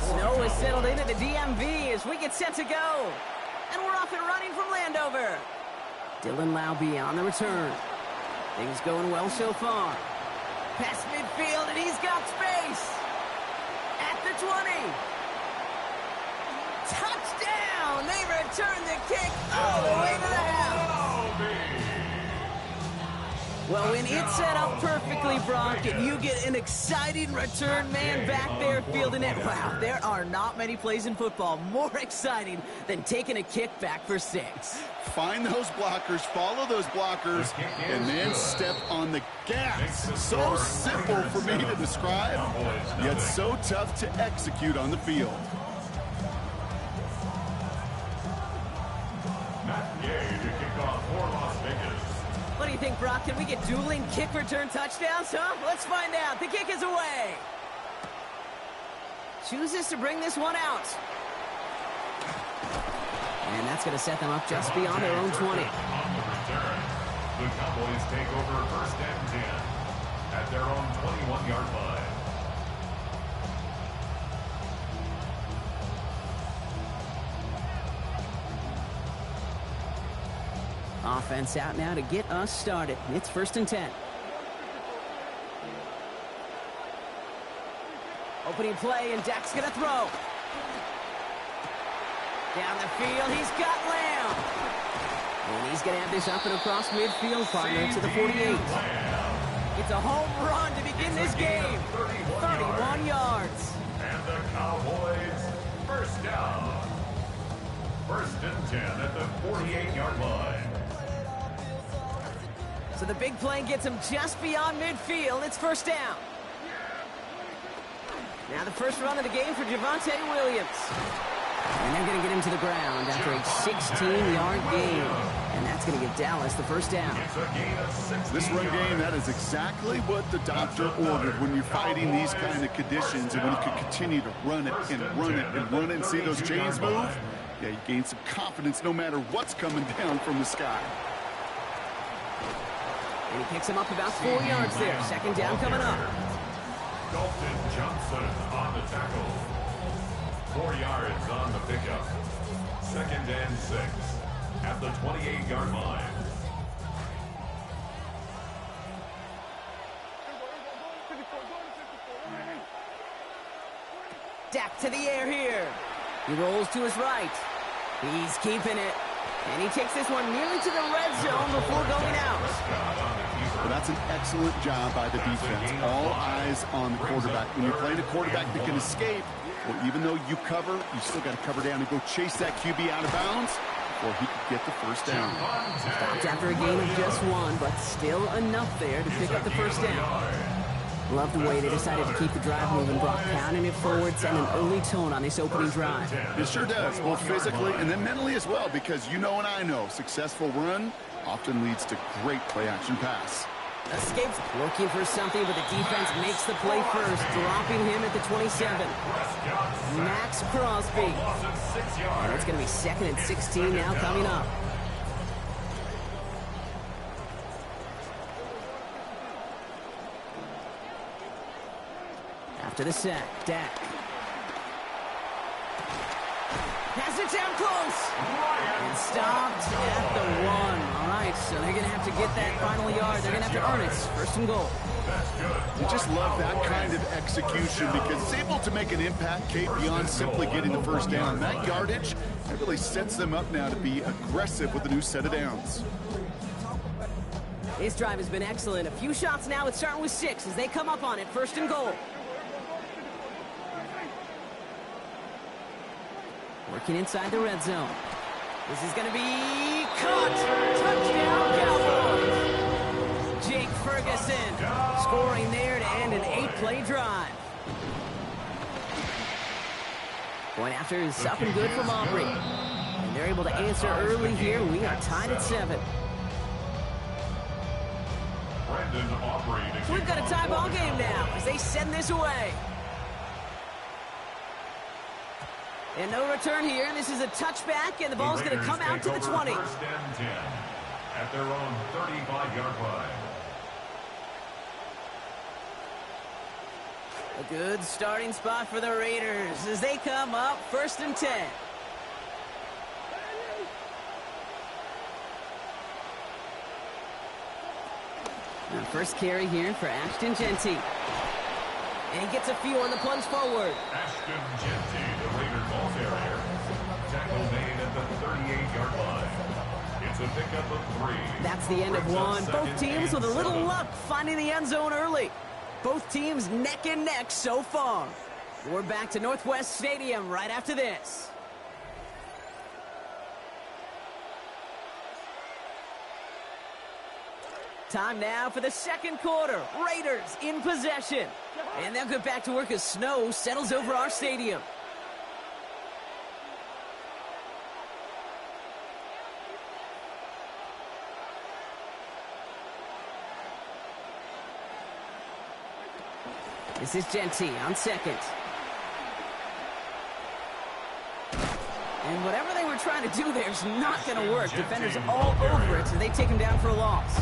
Snow is settled into the DMV as we get set to go. And we're off and running from Landover. Dylan Laube on the return. Things going well so far. Past midfield, and he's got space. At the 20. Touchdown! They return the kick all the way to the house. Well, when it's set up perfectly, Brock, and you get an exciting return man back there fielding it, wow, there are not many plays in football more exciting than taking a kick back for 6. Find those blockers, follow those blockers, and then step on the gas. So simple for me to describe, yet so tough to execute on the field. What do you think, Brock? Can we get dueling kick return touchdowns, huh? Let's find out. The kick is away. Chooses to bring this one out. And that's going to set them up just beyond their own 20. The Cowboys take over first and 10 at their own 21-yard line. Offense out now to get us started. It's first and 10. Opening play, and Dak's going to throw. Down the field, he's got Lamb. And he's going to have this up and across midfield, partner, to the 48. It's a home run to begin this game. 31 yards. And the Cowboys first down. First and 10 at the 48-yard line. So the big play gets him just beyond midfield. It's first down. Now the first run of the game for Javonte Williams. And they're going to get him to the ground after a 16-yard gain. And that's going to give Dallas the first down. This run game, that is exactly what the doctor ordered when you're fighting these kind of conditions and when you can continue to run it and run it and run it and see those chains move. Yeah, you gain some confidence no matter what's coming down from the sky. And he picks him up about 4 yards there. Second down coming up. Dalton Johnson on the tackle. 4 yards on the pickup. Second and 6 at the 28-yard line. Dak to the air here. He rolls to his right. He's keeping it. And he takes this one nearly to the red zone before going out. Well, that's an excellent job by the defense. All eyes on the quarterback. When you're playing a quarterback that can escape, well, even though you cover, you still got to cover down and go chase that QB out of bounds before he could get the first down. Stopped after a gain of just 1, but still enough there to pick up the first down. Love the way they decided to keep the drive moving, Brock, pounding it forward, sending an early tone on this opening drive. It sure does, both physically and then mentally as well, because you know and I know, successful run often leads to great play-action pass. Escapes looking for something, but the defense makes the play first, dropping him at the 27. Max Crosby. And it's going to be second and 16 now coming up. After the sack, Dak. Has it down close. And stopped at the 1. All right, so they're going to have to get that final yard. They're going to have to earn it. First and goal. You just love that kind of execution because it's able to make an impact, Kate, beyond simply getting the first down. That yardage, it really sets them up now to be aggressive with a new set of downs. This drive has been excellent. A few shots now. It's starting with 6 as they come up on it. First and goal. Working inside the red zone. This is going to be caught. Touchdown, Cowboys. Jake Ferguson scoring there to end an 8-play drive. Point after is up and good from Aubrey. And they're able to answer early here. We are tied at 7. So we've got a tie ball game now as they send this away. And no return here. This is a touchback, and the ball's going to come out to the 20. First and 10 at their own 35-yard line. A good starting spot for the Raiders as they come up 1st and 10. Now first carry here for Ashton Genty. And he gets a few on the plunge forward. Ashton Genty, the Raiders ball carrier. Tackle made at the 38-yard line. It's a pickup of 3. That's the end of one. Both teams with a little luck finding the end zone early. Both teams neck and neck so far. We're back to Northwest Stadium right after this. Time now for the second quarter. Raiders in possession. And they'll get back to work as snow settles over our stadium. This is Genty on second. And whatever they were trying to do there is not going to work. Defenders all over it, so they take him down for a loss.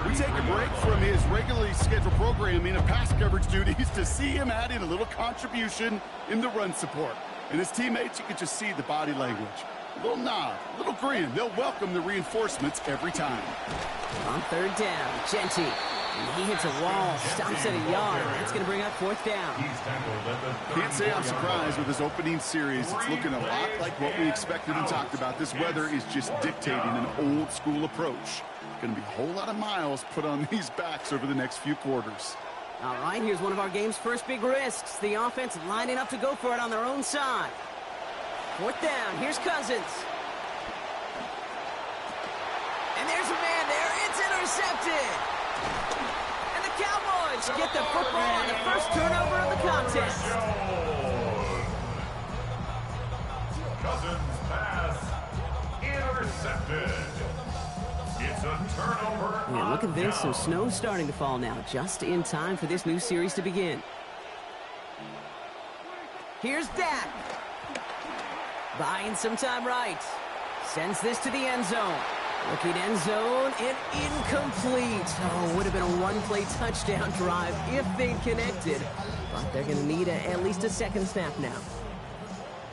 We take a break from his regularly scheduled programming and pass coverage duties to see him add in a little contribution in the run support. And his teammates, you can just see the body language. A little nod, a little grin. They'll welcome the reinforcements every time. On 3rd down, Genty. And he hits a wall, stops at a yard. That's going to bring up 4th down. Can't say I'm surprised with his opening series. It's looking a lot like what we expected and talked about. This weather is just dictating an old-school approach. Going to be a whole lot of miles put on these backs over the next few quarters. All right, here's one of our game's first big risks. The offense lining up to go for it on their own side. 4th down, here's Cousins. And there's a man there. It's intercepted. And the Cowboys get the football on the first turnover of the contest. Cousins pass intercepted. It's a turnover. Yeah, look at this. Some snow starting to fall now, just in time for this new series to begin. Here's Dak. Buying some time right. Sends this to the end zone. Looking end zone and incomplete. Oh, would have been a one-play touchdown drive if they connected. But they're going to need at least a second snap now.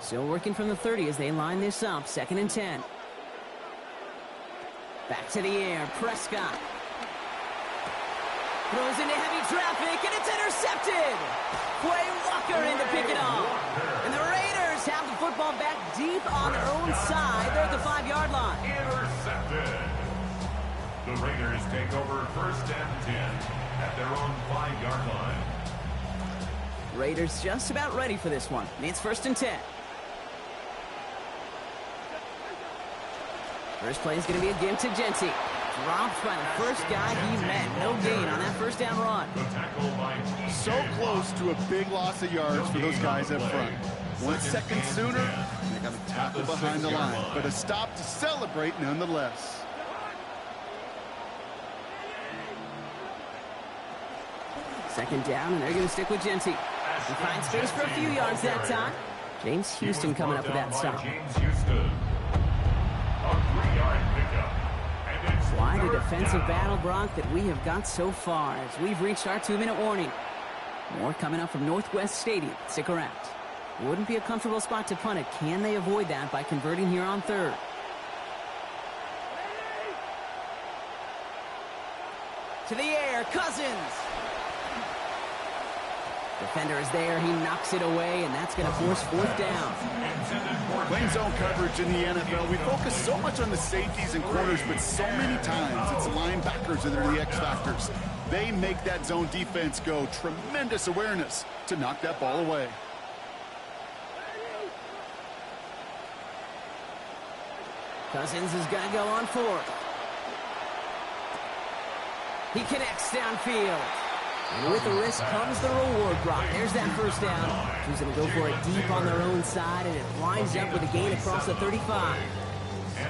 Still working from the 30 as they line this up. 2nd and 10. Back to the air. Prescott. Throws into heavy traffic and it's intercepted. Quay Walker in to pick it off. And the Raiders have the football back deep on their own side. They're at the 5-yard line. Intercepted. The Raiders take over 1st and 10 at their own 5-yard line. Raiders just about ready for this one. It's 1st and 10. First play is going to be a give to Genty. Dropped by the first guy he met. No gain on that 1st down run. So close to a big loss of yards for those guys up front. 1 second sooner, and they got a tackle behind the line. But a stop to celebrate nonetheless. Second down, and they're going to stick with Genty. He finds space for a few yards that time. James Houston coming up with that stop. James Houston. A 3-yard pickup. Quite a defensive battle, Brock, that we have got so far as we've reached our 2-minute warning. More coming up from Northwest Stadium. Stick around. Wouldn't be a comfortable spot to punt it. Can they avoid that by converting here on 3rd? To the air, Cousins. Defender is there. He knocks it away, and that's going to force 4th down. Playing zone coverage in the NFL, we focus so much on the safeties and corners, but so many times it's linebackers that are the X factors. They make that zone defense go. Tremendous awareness to knock that ball away. Cousins is going to go on 4th. He connects downfield. And with the risk comes the reward, Brock. There's that 1st down. Who's going to go for it deep on their own side, and it lines up with a gain across the 35.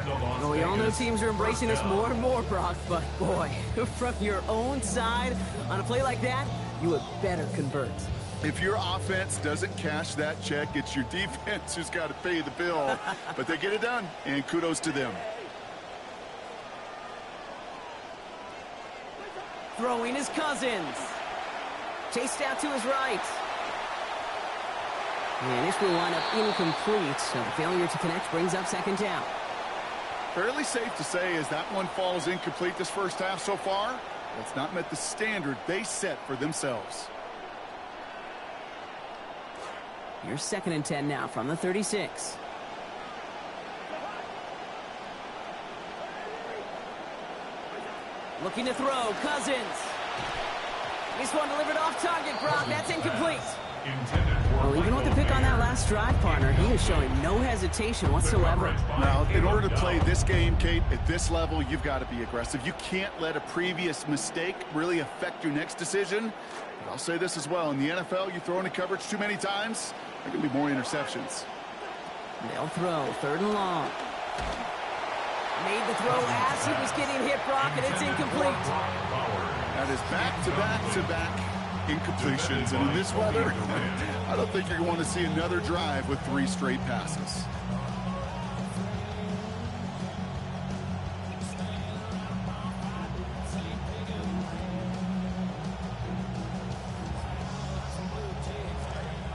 Well, we all know teams are embracing this more and more, Brock, but boy, from your own side on a play like that, you would better convert. If your offense doesn't cash that check, it's your defense who's got to pay the bill. But they get it done, and kudos to them. Throwing is Cousins. Chased out to his right. And this will wind up incomplete, so the failure to connect brings up second down. Fairly safe to say as that one falls incomplete this first half so far, it's not met the standard they set for themselves. Here's 2nd and 10 now from the 36. Looking to throw, Cousins. This one delivered off target, Brock. That's incomplete. Well, even with the pick on that last drive, partner, he is showing no hesitation whatsoever. Now, in order to play this game, Kate, at this level, you've got to be aggressive. You can't let a previous mistake really affect your next decision. But I'll say this as well. In the NFL, you throw into coverage too many times, there can be more interceptions. They'll throw, 3rd and long. Made the throw as he was getting hit, Brock, and it's incomplete. That is back-to-back-to-back incompletions, and in this weather, I don't think you're going to see another drive with 3 straight passes.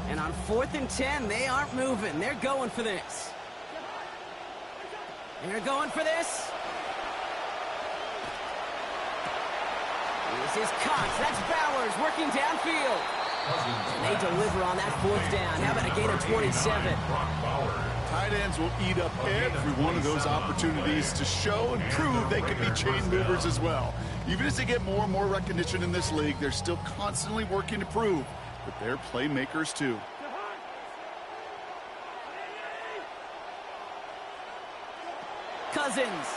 And on 4th and 10, they aren't moving. They're going for this. They're going for this. This is Cox. That's Bowers working downfield. And they deliver on that 4th down. How about a gain of 27? Tight ends will eat up every one of those opportunities to show and prove they can be chain movers as well. Even as they get more and more recognition in this league, they're still constantly working to prove that they're playmakers too. Cousins.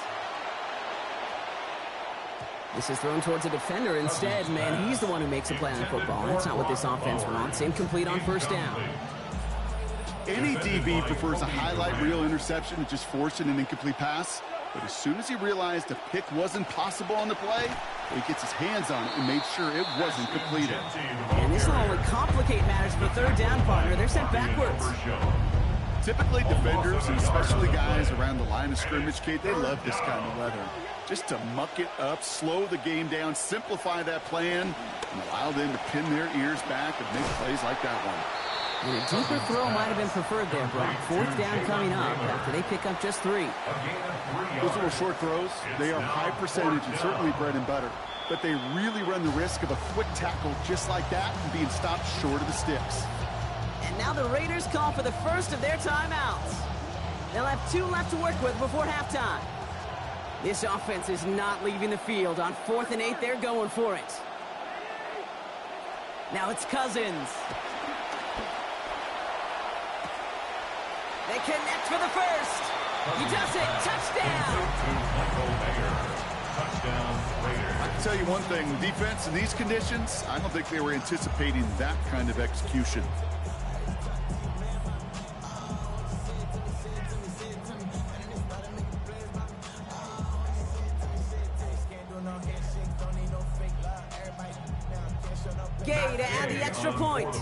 This is thrown towards a defender instead. Man, he's the one who makes a play on the football. That's not what this offense wants. Incomplete on 1st down. Any DB prefers a highlight reel interception to just forcing an incomplete pass. But as soon as he realized a pick wasn't possible on the play, he gets his hands on it and made sure it wasn't completed. And this will only complicate matters for 3rd down, partner. They're sent backwards. Typically defenders, and especially guys around the line of scrimmage, Kate, they love this kind of weather. Just to muck it up, slow the game down, simplify that plan, and allow them to pin their ears back and make plays like that one. And a deeper throw might have been preferred there, Brock. 4th down coming up after they pick up just 3. Those little short throws, they are high percentage and certainly bread and butter. But they really run the risk of a quick tackle just like that and being stopped short of the sticks. And now the Raiders call for the first of their timeouts. They'll have 2 left to work with before halftime. This offense is not leaving the field. On 4th and 8, they're going for it. Now it's Cousins. They connect for the first. He does it. Touchdown. I can tell you one thing. The defense in these conditions, I don't think they were anticipating that kind of execution. Gay to add the extra point.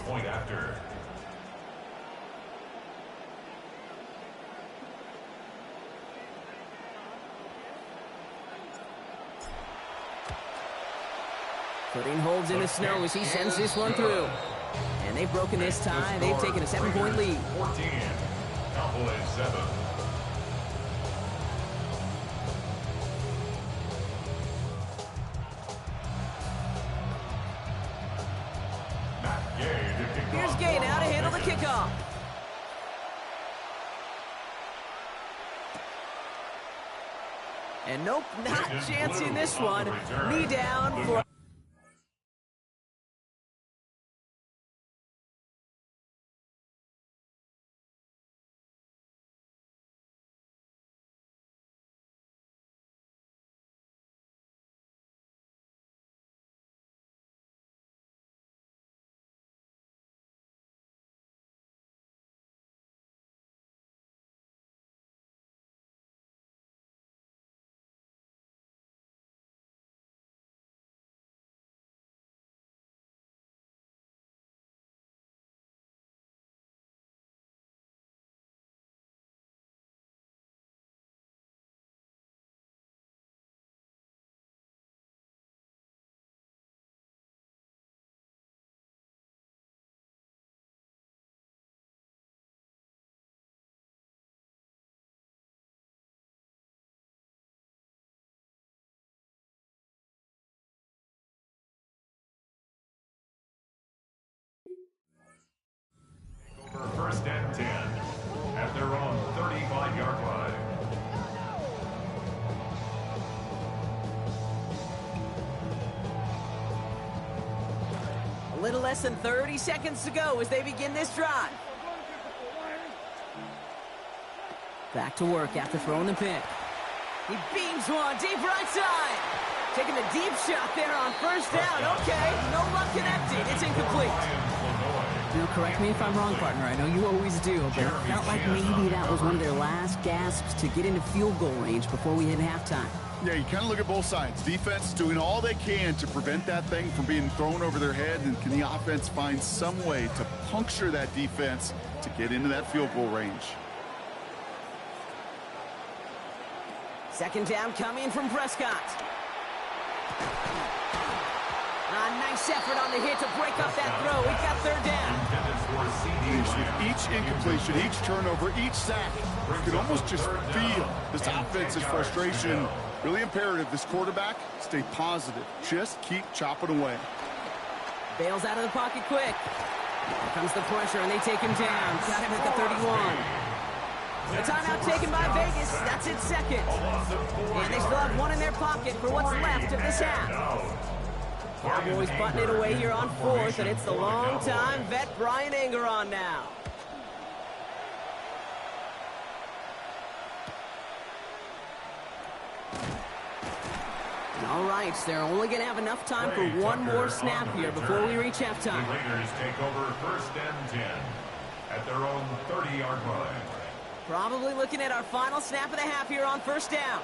Putting holds in the snow as he sends this one through. And they've broken this tie. They've taken a 7-point lead. 14. Cowboys 7. Here's Gay now to handle the kickoff. And nope, not chancing this one. Knee down for... less than 30 seconds to go as they begin this drive. Back to work after throwing the pick. He beams one deep right side. Taking a deep shot there on first down. Okay, no luck connected. It's incomplete. Now, correct me if I'm wrong, partner. I know you always do, but it felt like maybe that was one of their last gasps to get into field goal range before we hit halftime. Yeah, you kind of look at both sides. Defense doing all they can to prevent that thing from being thrown over their head, and can the offense find some way to puncture that defense to get into that field goal range? Second down coming from Prescott. A nice effort on the hit to break up that throw. He got third down. With each incompletion, each turnover, each sack, you can almost just feel this offense's frustration. Really imperative, this quarterback, stay positive. Just keep chopping away. Bails out of the pocket quick. Here comes the pressure, and they take him down. Got him at the 31. The timeout taken by Vegas. That's its second. And they still have one in their pocket for what's left of this half. Cowboys butting it away here on fourth, and it's the long-time vet Brian Anger on now. All right, so they're only going to have enough time for one more snap here before we reach halftime. The Raiders take over first and 10 at their own 30-yard line. Probably looking at our final snap of the half here on first down.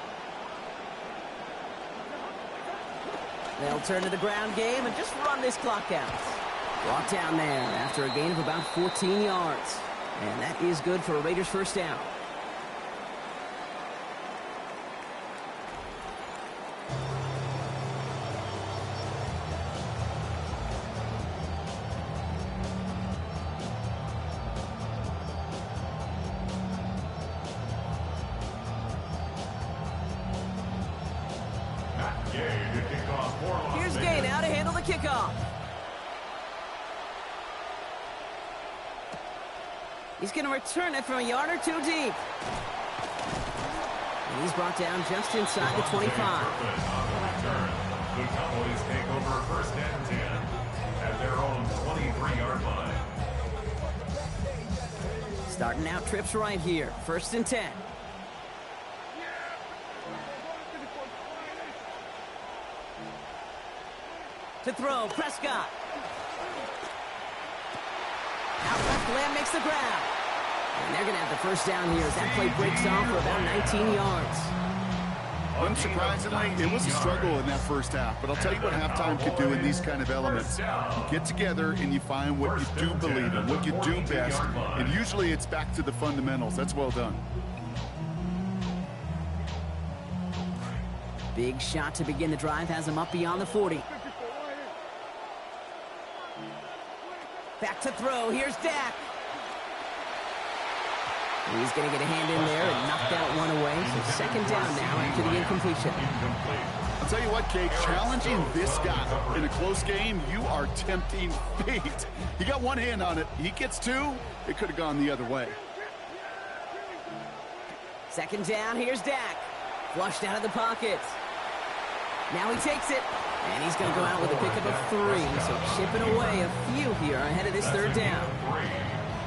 They'll turn to the ground game and just run this clock out. Walk down there after a gain of about 14 yards. And that is good for a Raiders first down. Here's Gay now to handle the kickoff. He's going to return it from a yard or two deep. And he's brought down just inside the 25. The Cowboys take over first and 10 at their own 23-yard line. Starting out trips right here. First and 10. To throw, Prescott. Out left, Lamb makes the grab. And they're going to have the first down here as that play breaks off for about 19 yards. Unsurprisingly, it was a struggle in that first half, but I'll tell you what halftime could do in these kind of elements. You get together and you find what you do believe in, what you do best, and usually it's back to the fundamentals. That's well done. Big shot to begin the drive has him up beyond the 40. Back to throw. Here's Dak. He's going to get a hand in there and knock that one away. So second down now after the incompletion. I'll tell you what, Kate, challenging this guy in a close game, you are tempting fate. He got one hand on it. He gets two. It could have gone the other way. Second down. Here's Dak. Flushed out of the pocket. Now he takes it. And he's going to go out with a pickup of 3. So chipping away a few here ahead of this third down.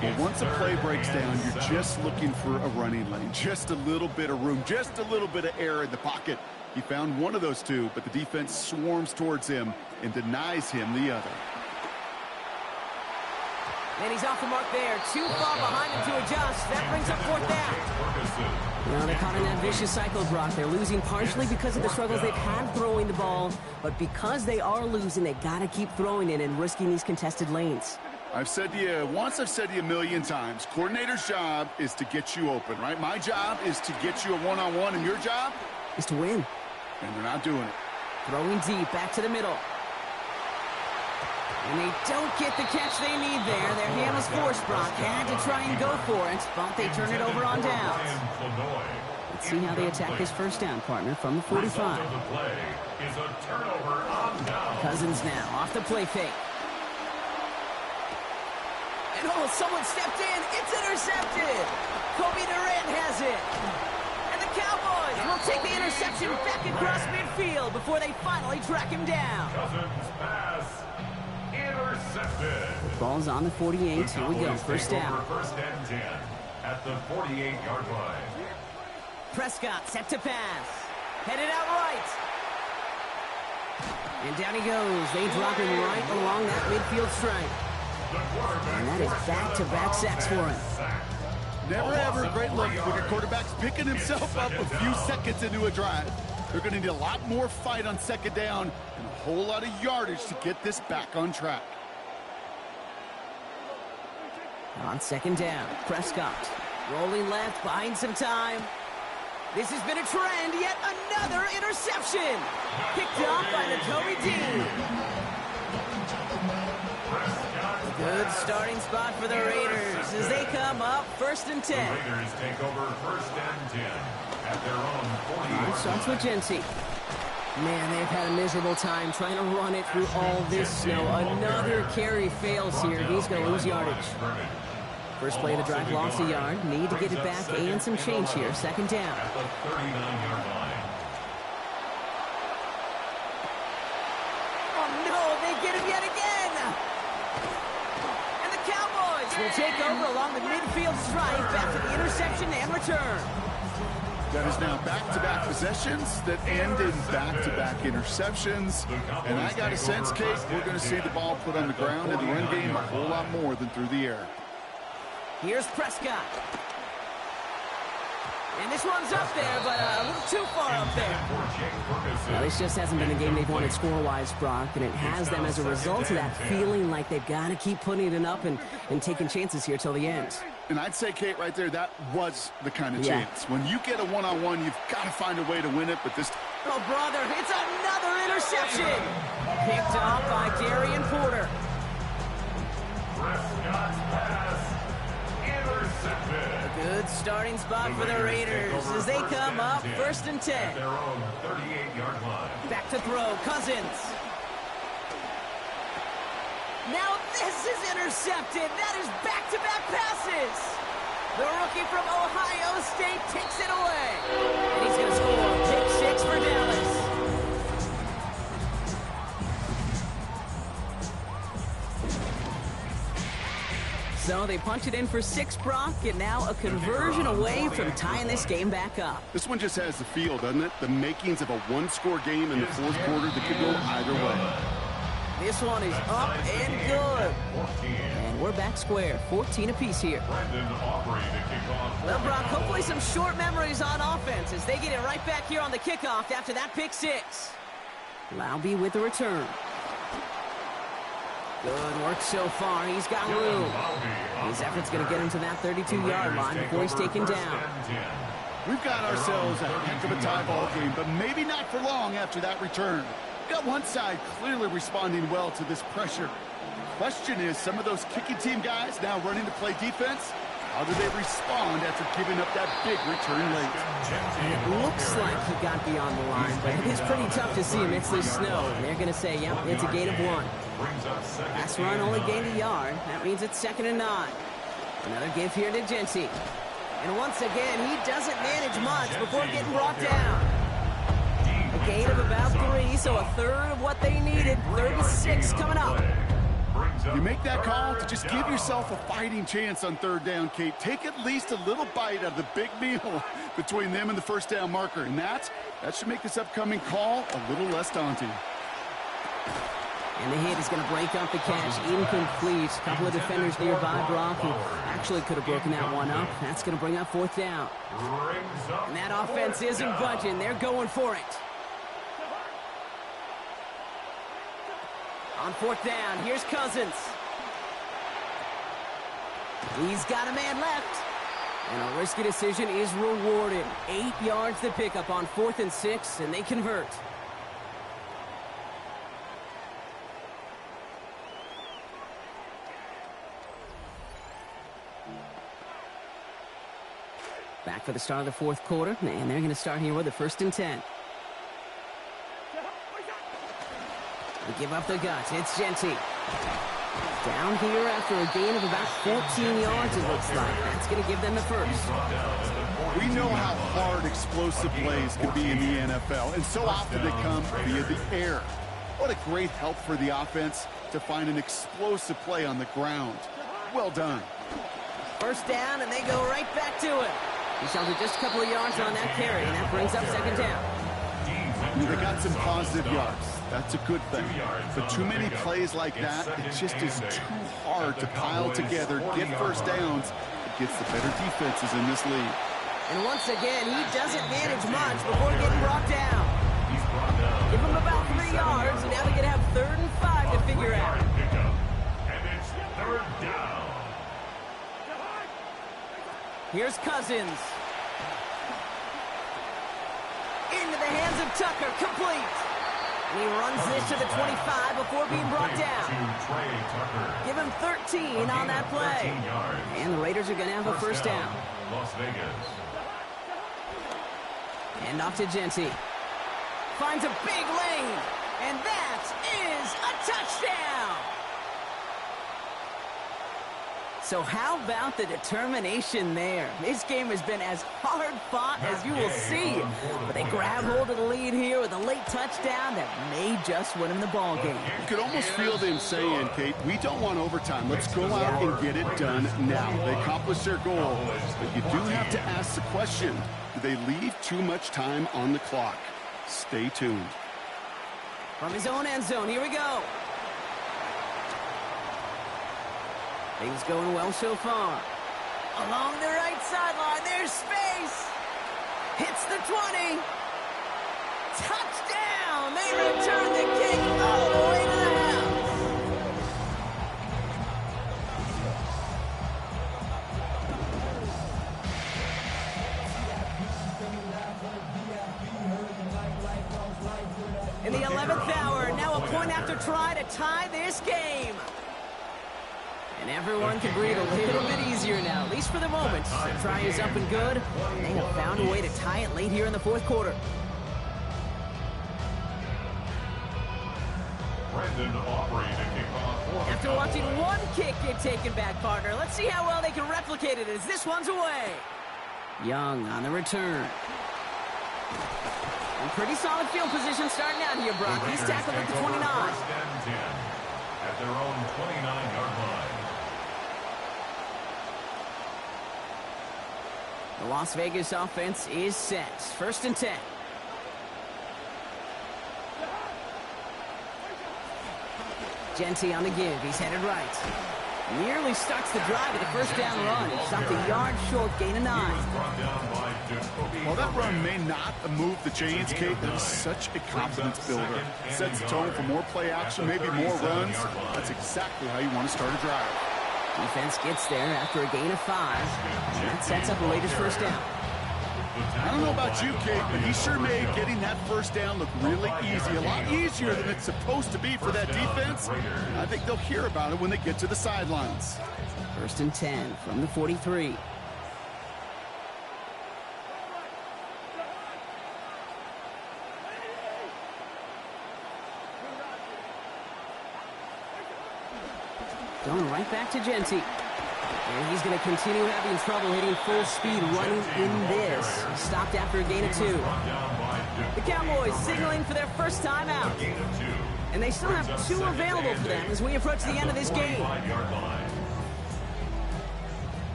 Well, once a play breaks down, you're just looking for a running lane. Just a little bit of room. Just a little bit of air in the pocket. He found one of those two, but the defense swarms towards him and denies him the other. And he's off the mark there. Too far behind him to adjust. That brings up fourth down. Well, they're caught in that vicious cycle, Brock. They're losing partially because of the struggles they've had throwing the ball, but because they are losing, they got to keep throwing it and risking these contested lanes. I've said to you once, I've said to you a million times, coordinator's job is to get you open, right? My job is to get you a one-on-one, and your job is to win. And they're not doing it. Throwing deep, back to the middle. And they don't get the catch they need there. Their hand was forced, Brock. Had to try and go for it, but they turn it over on downs. Let's see how they attack this first down, partner, from the 45. Cousins now off the play fake. And oh, someone stepped in. It's intercepted. Kobe Durant has it. And the Cowboys will take the interception back across midfield before they finally track him down. Cousins pass. Intercepted. intercepted. Ball's on the 48. Here we go. First down. First and 10 at the 48-yard line. Prescott set to pass. Headed out right. And down he goes. They drop him right along that midfield stripe. And that is back-to-back sacks for him. Never ever a great look when your quarterback's picking himself up a few seconds into a drive. They're going to need a lot more fight on second down and a whole lot of yardage to get this back on track. On second down, Prescott rolling left, buying some time. This has been a trend, yet another interception. Picked off by Nakobe Dean. Good starting spot for the Raiders as they come up first and 10. The Raiders take over first and 10 at their own 40. Starts with Genty. Man, they've had a miserable time trying to run it through all this snow. Another carry fails here. He's going to lose yardage. First play of the drive, lost a yard. Need to get it back and some change here. Second down. At the 39-yard line. Oh, no, they get him yet again. And the Cowboys will take over along the midfield stripe after the interception and return. That is now back-to-back possessions that end in back-to-back interceptions. And I got a sense, Kate, we're going to see the ball put on the ground in the run game a whole lot more than through the air. Here's Prescott. And this one's up there, but a little too far up there. Well, this just hasn't been the game they've wanted score-wise, Brock, and it has them as a result of that feeling like they've got to keep putting it up and taking chances here till the end. And I'd say, Kate, right there, that was the kind of chance. When you get a one-on-one, you've got to find a way to win it, but this... Oh, brother, it's another interception! Picked off by Darian Porter. Prescott's pass intercepted. A good starting spot for the Raiders as they come up first and 10. At their own 38-yard line. Back to throw, Cousins. Now this is intercepted. That is back-to-back passes. The rookie from Ohio State takes it away. And he's going to score pick six for Dallas. So they punch it in for 6, Brock, and now a conversion away from tying this game back up. This one just has the feel, doesn't it? The makings of a one-score game in the fourth quarter that could go either way. This one is up and good. And we're back square, 14 apiece here. Well, Brock, hopefully some short memories on offense as they get it right back here on the kickoff after that pick six. Laube with the return. Good work so far. He's got room. His effort's going to get him to that 32-yard line before he's taken down. We've got ourselves a heck of a tie ball game, but maybe not for long after that return. Got one side clearly responding well to this pressure. Question is, some of those kicking team guys now running to play defense, how do they respond after giving up that big return late? It looks like he got beyond the line, but it is pretty tough to see amidst this snow. And they're going to say, yep, it's a gain of 1. Pass run only gained a yard. That means it's 2nd and 9. Another give here to Genty. And once again, he doesn't manage much before getting brought down. A gain of about 3, so a third of what they needed. 3rd and 6 coming up. You make that call to just give yourself a fighting chance on 3rd down, Kate. Take at least a little bite out of the big meal between them and the first down marker. And that should make this upcoming call a little less daunting. And the hit is going to break up the catch. Incomplete. A couple of defenders nearby, Brock, who actually could have broken that one up. That's going to bring up 4th down. And that offense isn't budging. They're going for it. On 4th down, here's Cousins. He's got a man left. And a risky decision is rewarded. 8 yards to pick up on 4th and 6, and they convert. Back for the start of the 4th quarter, and they're going to start here with a 1st and 10. They give up the guts. It's Genty. Down here after a gain of about 14 yards, it looks like. That's going to give them the first. We know how hard explosive plays can be in the NFL, and so often they come via the air. What a great help for the offense to find an explosive play on the ground. Well done. First down, and they go right back to it. He sheltered just a couple of yards on that carry, and that brings up second down. They got some positive yards. That's a good thing. But too many plays like that, it just is too hard to pile together, get first downs against the better defenses in this league. And once again, he doesn't manage much before getting brought down. Give him about 3 yards, and now they're going to have 3rd and 5 to figure out. And it's 3rd down. Here's Cousins. Into the hands of Tucker, complete. And he runs this to the 25 before being brought down. Give him 13 on that play. And the Raiders are going to have a first down. Las Vegas. And off to Genty. Finds a big lane. And that is a touchdown. So how about the determination there? This game has been as hard fought as you will see. But they grab hold of the lead here with a late touchdown that may just win them the ball game. You could almost feel them saying, Kate, we don't want overtime. Let's go out and get it done now. They accomplished their goal. But you do have to ask the question, do they leave too much time on the clock? Stay tuned. From his own end zone, here we go. Things going well so far. Along the right sideline, there's space. Hits the 20. Touchdown! They return the kick all the way to the house. In the 11th hour, now a point after try to tie this game. And everyone can breathe a little bit easier now, at least for the moment. The try is up and good. They have found a way to tie it late here in the 4th quarter. After watching one kick get taken back, partner, let's see how well they can replicate it as this one's away. Young on the return. And pretty solid field position starting out here, Brock. He's tackled at the 29. At their own 29-yard line. The Las Vegas offense is set. 1st and 10. Genty on the give. He's headed right. Nearly starts the drive with a first down run. He stopped a yard short, gain of 9. Well, that run may not move the chains, Kate. That is such a confidence builder. Sets the tone for more play action, maybe more runs. That's exactly how you want to start a drive. Defense gets there after a gain of 5. And that sets up the latest first down. I don't know about you, Kate, but he sure made getting that first down look really easy. A lot easier than it's supposed to be for that defense. I think they'll hear about it when they get to the sidelines. 1st and 10 from the 43. Going right back to Genty. And he's going to continue having trouble hitting full speed running in this. Stopped after a gain of 2. The Cowboys signaling for their first time out. And they still have 2 available for them as we approach the end of this game.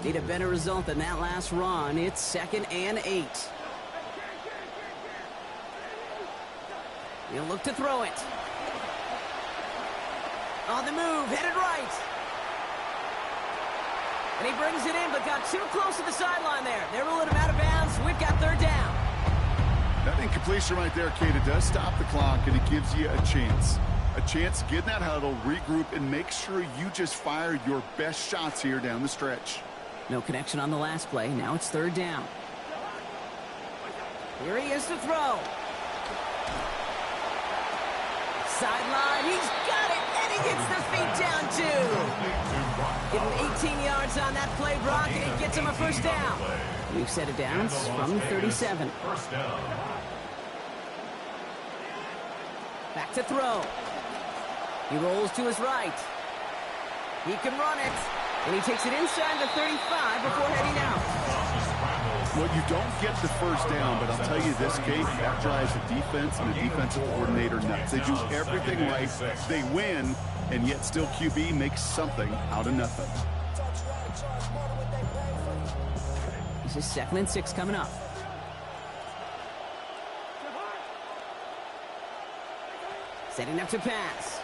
Need a better result than that last run. It's 2nd and 8. He'll look to throw it. On the move, headed right. And he brings it in, but got too close to the sideline there. They're ruling him out of bounds. We've got 3rd down. That incompletion right there, Kate, it does stop the clock, and it gives you a chance. A chance to get in that huddle, regroup, and make sure you just fire your best shots here down the stretch. No connection on the last play. Now it's 3rd down. Here he is to throw. Sideline, he's got it, and he gets the feet down too. Give him 18 yards on that play, Brock, and it gets him a first down. We've set it down from the 37. Back to throw. He rolls to his right. He can run it, and he takes it inside the 35 before heading out. Well, you don't get the first down, but I'll tell you this, Kate, that drives the defense and the defensive coordinator nuts. They do everything right. They win, and yet still QB makes something out of nothing. This is 2nd and 6 coming up. Setting up to pass.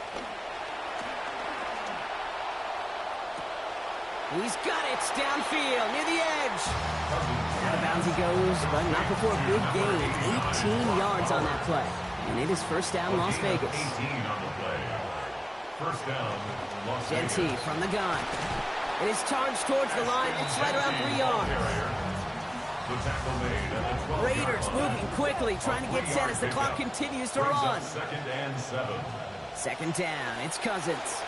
He's got it downfield near the edge. Out of bounds he goes, but not before a big gain. 18 yards on that play. And it is first down, Las Vegas. 18 on the play. First down, Las Vegas. JT from the gun. It is charged towards the line. It's right around 3 yards. The tackle made at the 12 Raiders moving quickly, trying to get set as the clock continues to run. 2nd and 7. 2nd down, it's Cousins.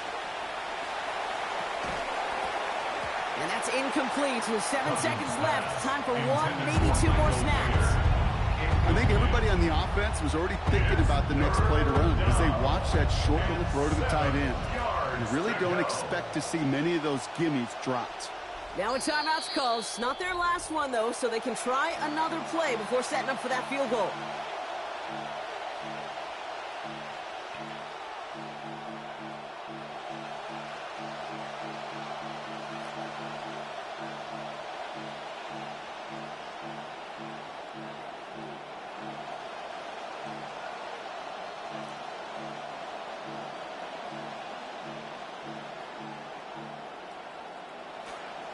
And that's incomplete with 7 seconds left. Time for 1, maybe 2 more snaps. I think everybody on the offense was already thinking about the next play to run as they watched that short little throw to the tight end. You really don't expect to see many of those gimmies dropped. Now a timeout's called. Not their last one, though, so they can try another play before setting up for that field goal.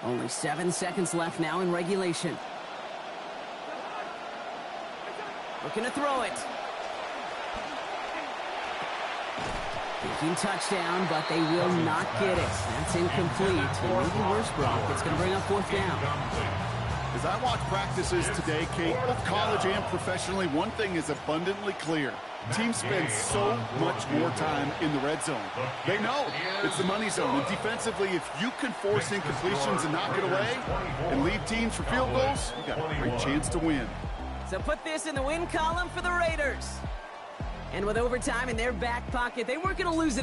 Only 7 seconds left now in regulation. Looking to throw it. Thinking touchdown, but they will not get it. That's incomplete. And maybe worse, Brock. It's going to bring up 4th down. As I watch practices today, Kate, both college and professionally, one thing is abundantly clear. Teams spend so much more time in the red zone. They know it's the money zone. And defensively, if you can force incompletions and knock it away and leave teams for field goals, you got a great chance to win. So put this in the win column for the Raiders. And with overtime in their back pocket, they weren't going to lose it.